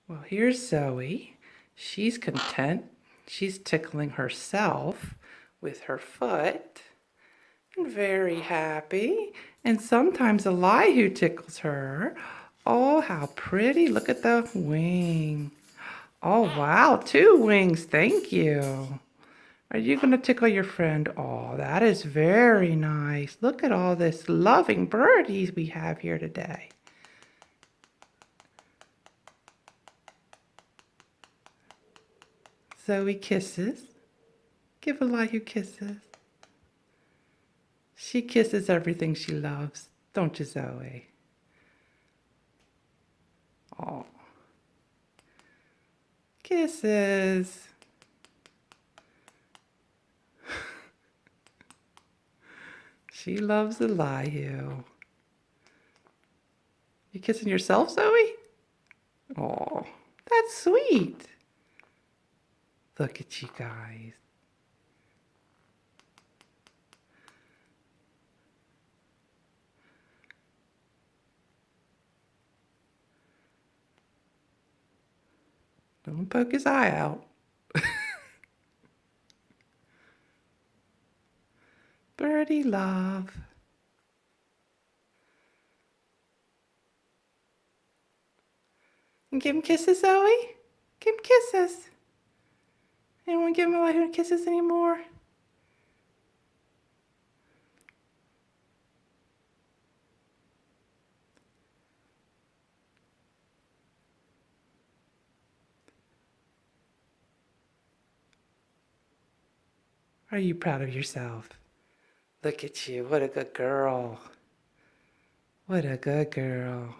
Well, here's Zoe. She's content. She's tickling herself with her foot. And very happy. And sometimes Elihu tickles her. Oh, how pretty. Look at the wing. Oh, wow. 2 wings. Thank you. Are you going to tickle your friend? Oh, that is very nice. Look at all this loving birdies we have here today. Zoe kisses. Give Elihu kisses. She kisses everything she loves. Don't you, Zoe? Oh. Kisses. She loves Elihu. You kissing yourself, Zoe? Oh, that's sweet. Look at you guys. Don't poke his eye out. Birdie love. And give him kisses, Zoe? Give him kisses. You don't want to give him Elihu kisses anymore? Are you proud of yourself? Look at you. What a good girl. What a good girl.